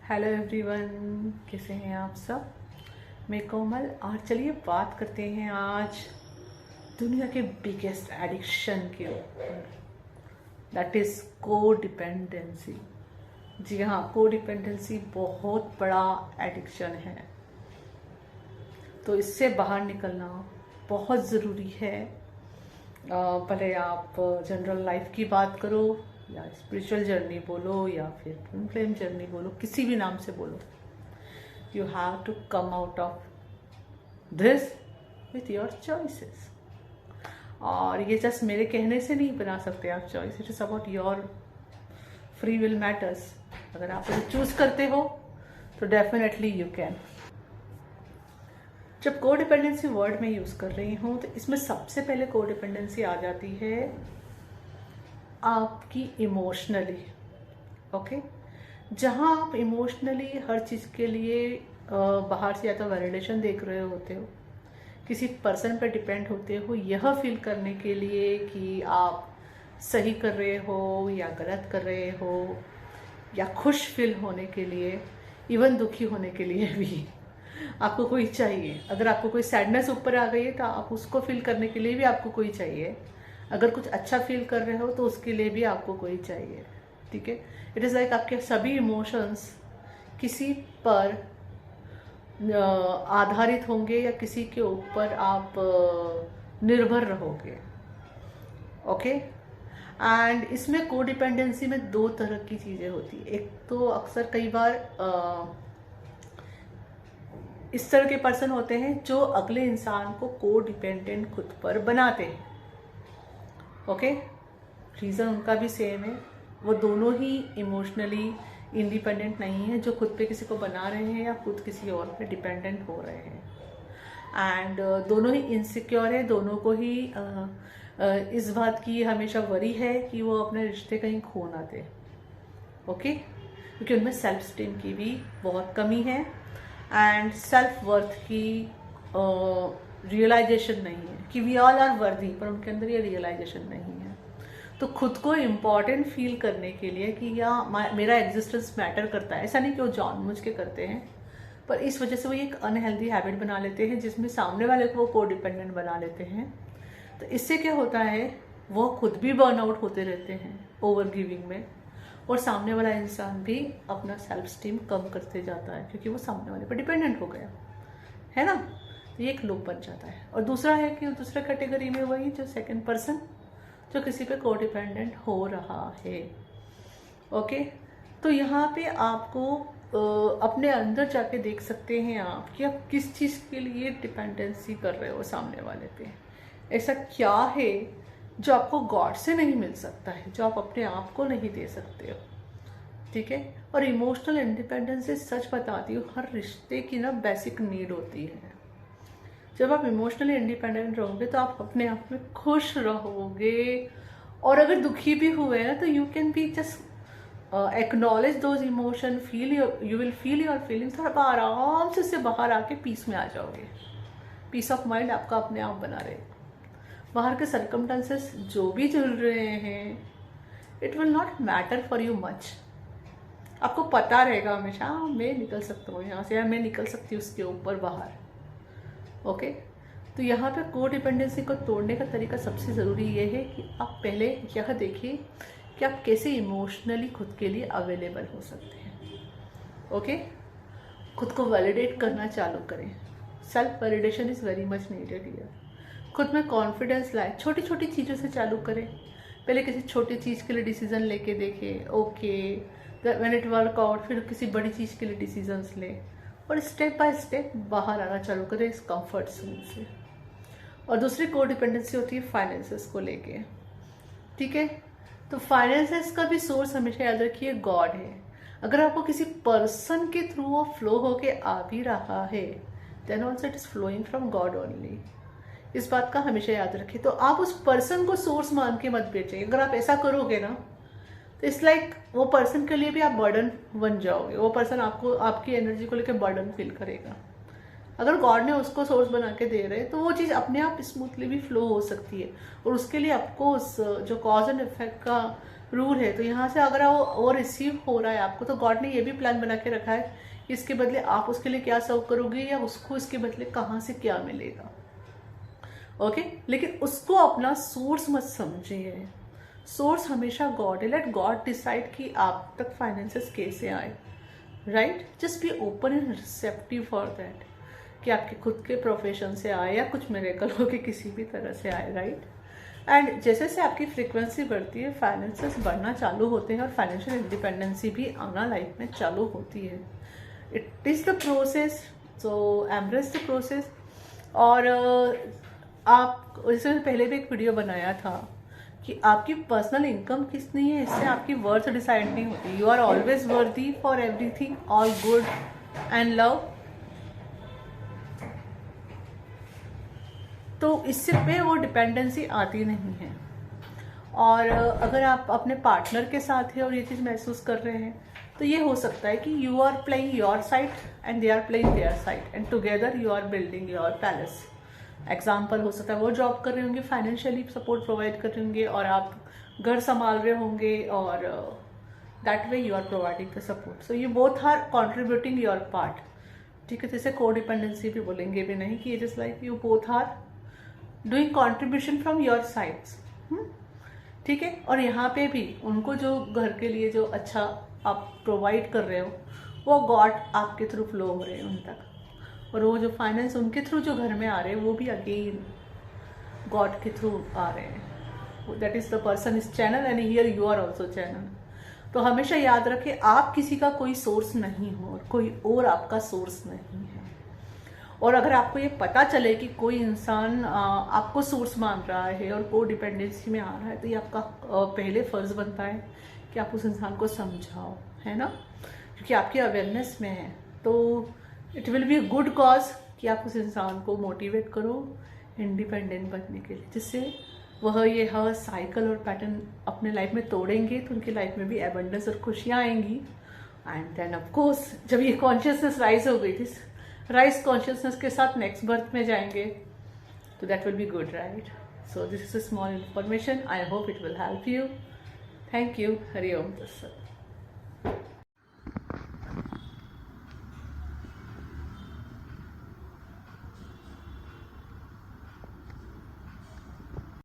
Hello everyone, कैसे हैं आप सब। मैं कोमल। और चलिए बात करते हैं आज दुनिया के बिगेस्ट एडिक्शन के ऊपर, दैट इज़ को डिपेंडेंसी। जी हाँ, को डिपेंडेंसी बहुत बड़ा एडिक्शन है, तो इससे बाहर निकलना बहुत ज़रूरी है। भले आप जनरल लाइफ की बात करो या स्पिरिचुअल जर्नी बोलो या फिर ट्विन फ्लेम जर्नी बोलो, किसी भी नाम से बोलो, you have to come out of this with your choices. और ये जस्ट मेरे कहने से नहीं बना सकते आप choice, it is about your free will matters. अगर आप इसे चूज करते हो तो डेफिनेटली यू कैन। जब को डिपेंडेंसी वर्ड में यूज़ कर रही हूँ तो इसमें सबसे पहले को डिपेंडेंसी आ जाती है आपकी इमोशनली। ओके, जहाँ आप इमोशनली हर चीज़ के लिए बाहर से या तो वैलिडेशन देख रहे होते हो, किसी पर्सन पर डिपेंड होते हो यह फील करने के लिए कि आप सही कर रहे हो या गलत कर रहे हो, या खुश फील होने के लिए, इवन दुखी होने के लिए भी आपको कोई चाहिए। अगर आपको कोई सैडनेस ऊपर आ गई है तो आप उसको फील करने के लिए भी आपको कोई चाहिए। अगर कुछ अच्छा फील कर रहे हो तो उसके लिए भी आपको कोई चाहिए। ठीक है, इट इज़ लाइक आपके सभी इमोशंस किसी पर आधारित होंगे या किसी के ऊपर आप निर्भर रहोगे। ओके, एंड इसमें को डिपेंडेंसी में दो तरह की चीज़ें होती है। एक तो अक्सर कई बार इस तरह के पर्सन होते हैं जो अगले इंसान को को डिपेंडेंट खुद पर बनाते हैं। ओके, रीज़न उनका भी सेम है, वो दोनों ही इमोशनली इंडिपेंडेंट नहीं है, जो खुद पे किसी को बना रहे हैं या खुद किसी और पे डिपेंडेंट हो रहे हैं। एंड दोनों ही इनसिक्योर है, दोनों को ही इस बात की हमेशा वरी है कि वो अपने रिश्ते कहीं खो ना दे। ओके, क्योंकि उनमें सेल्फ स्टीम की भी बहुत कमी है एंड सेल्फ वर्थ की रियलाइजेशन नहीं है कि वी ऑल आर वर्दी, पर उनके अंदर ये रियलाइजेशन नहीं है। तो खुद को इम्पॉर्टेंट फील करने के लिए कि या मेरा एग्जिस्टेंस मैटर करता है, ऐसा नहीं कि वो जानबूझ के करते हैं, पर इस वजह से वो एक अनहेल्दी हैबिट बना लेते हैं जिसमें सामने वाले को वो को डिपेंडेंट बना लेते हैं। तो इससे क्या होता है, वो खुद भी बर्नआउट होते रहते हैं ओवर गिविंग में, और सामने वाला इंसान भी अपना सेल्फ स्टीम कम करते जाता है क्योंकि वो सामने वाले पर डिपेंडेंट हो गया है ना। तो ये एक लूप बन जाता है। और दूसरा है कि दूसरा कैटेगरी में वही जो सेकंड पर्सन जो किसी पे को डिपेंडेंट हो रहा है। ओके, तो यहाँ पे आपको अपने अंदर जाके देख सकते हैं आप कि आप किस चीज़ के लिए डिपेंडेंसी कर रहे हो सामने वाले पे। ऐसा क्या है जो आपको गॉड से नहीं मिल सकता है, जो आप अपने आप को नहीं दे सकते हो। ठीक है, और इमोशनल इंडिपेंडेंस से सच बताती हूँ हर रिश्ते की ना बेसिक नीड होती है। जब आप इमोशनली इंडिपेंडेंट रहोगे तो आप अपने आप में खुश रहोगे, और अगर दुखी भी हुए ना तो you can be just acknowledge those emotion, feel you will feel your feelings, और आप आराम से उससे बाहर आके पीस में आ जाओगे। पीस ऑफ माइंड आपका अपने आप बना रहेगा। बाहर के सर्कमस्टेंसेस जो भी चल रहे हैं, it will not matter for you much. आपको पता रहेगा हमेशा मैं निकल सकता हूँ यहाँ से, या मैं निकल सकती हूँ उसके ऊपर बाहर। ओके, तो यहाँ पे को डिपेंडेंसी को तोड़ने का तरीका सबसे ज़रूरी ये है कि आप पहले यह देखिए कि आप कैसे इमोशनली खुद के लिए अवेलेबल हो सकते हैं। ओके, खुद को वैलिडेट करना चालू करें। Self validation is very much needed here. खुद में कॉन्फिडेंस लाए, छोटी छोटी चीज़ों से चालू करें। पहले किसी छोटी चीज़ के लिए डिसीजन लेके देखें, okay when it work out, फिर किसी बड़ी चीज़ के लिए डिसीजंस लें, और स्टेप बाय स्टेप बाहर आना चालू करें इस कंफर्ट जोन से। और दूसरी को डिपेंडेंसी होती है फाइनेंसेस को लेके। ठीक है, तो फाइनेंसेस का भी सोर्स हमेशा याद रखिए गॉड है। अगर आपको किसी पर्सन के थ्रू वो फ्लो होके आ भी रहा है, then also it is flowing from God only. इस बात का हमेशा याद रखिए। तो आप उस पर्सन को सोर्स मान के मत बेचिए। अगर आप ऐसा करोगे ना तो इट्स लाइक वो पर्सन के लिए भी आप बर्डन बन जाओगे। वो पर्सन आपको आपकी एनर्जी को लेकर बर्डन फील करेगा। अगर गॉड ने उसको सोर्स बना के दे रहे तो वो चीज़ अपने आप स्मूथली भी फ्लो हो सकती है, और उसके लिए आपको उस जो कॉज एंड इफेक्ट का रूल है। तो यहाँ से अगर वो रिसीव हो रहा है आपको, तो गॉड ने ये भी प्लान बना के रखा है, इसके बदले आप उसके लिए क्या सर्व करोगे या उसको इसके बदले कहाँ से क्या मिलेगा। ओके, लेकिन उसको अपना सोर्स मत समझिए। सोर्स हमेशा गॉड है। लेट गॉड डिसाइड कि आप तक फाइनेंसेस कैसे आए, right. Just be open and receptive for that, कि आपके खुद के प्रोफेशन से आए या कुछ मिरेकल हो के किसी भी तरह से आए, राइट। एंड जैसे जैसे आपकी फ्रीक्वेंसी बढ़ती है, फाइनेंसेस बढ़ना चालू होते हैं और फाइनेंशियल इंडिपेंडेंसी भी आना लाइफ में चालू होती है। It is the process, so embrace the process. और आप, जैसे पहले भी एक वीडियो बनाया था कि आपकी पर्सनल इनकम कितनी है, इससे आपकी वर्थ डिसाइड नहीं होती। यू आर ऑलवेज वर्दी for everything, all good and love. तो इससे पे वो डिपेंडेंसी आती नहीं है। और अगर आप अपने पार्टनर के साथ हैं और ये चीज़ महसूस कर रहे हैं, तो ये हो सकता है कि you are playing your side and they are playing their side and together you are building your palace. Example हो सकता है वो जॉब कर रहे होंगे, फाइनेंशियली सपोर्ट प्रोवाइड कर रहे होंगे, और आप घर संभाल रहे होंगे, और that way you are providing the support. So you both are contributing your part, ठीक है। जैसे को डिपेंडेंसी भी बोलेंगे भी नहीं, कि it is like you both are doing contribution from your sides, ठीक है। और यहाँ पे भी उनको जो घर के लिए जो अच्छा आप प्रोवाइड कर रहे हो, वो गॉड आपके थ्रू फ्लो हो रहे हैं उन तक, और वो जो फाइनेंस उनके थ्रू जो घर में आ रहे हैं, वो भी अगेन गॉड के थ्रू आ रहे हैं। That is the person is channel and here you are also channel. तो हमेशा याद रखें, आप किसी का कोई सोर्स नहीं हो और कोई और आपका सोर्स नहीं है। और अगर आपको ये पता चले कि कोई इंसान आपको सोर्स मान रहा है और को डिपेंडेंसी में आ रहा है, तो ये आपका पहले फर्ज बनता है कि आप उस इंसान को समझाओ, है ना, क्योंकि आपके अवेयरनेस में है। तो it will be a good cause कि आप उस इंसान को मोटिवेट करो इंडिपेंडेंट बनने के लिए, जिससे वह ये हर साइकिल और पैटर्न अपने लाइफ में तोड़ेंगे, तो उनकी लाइफ में भी एबंडेंस और खुशियाँ आएंगी। एंड देन ऑफ कोर्स जब ये कॉन्शियसनेस राइज हो गई थी, राइज कॉन्शियसनेस के साथ नेक्स्ट बर्थ में जाएंगे, तो that will be good, right. So this is a small information, I hope it will help you. Thank you. Hari Om तत्सत।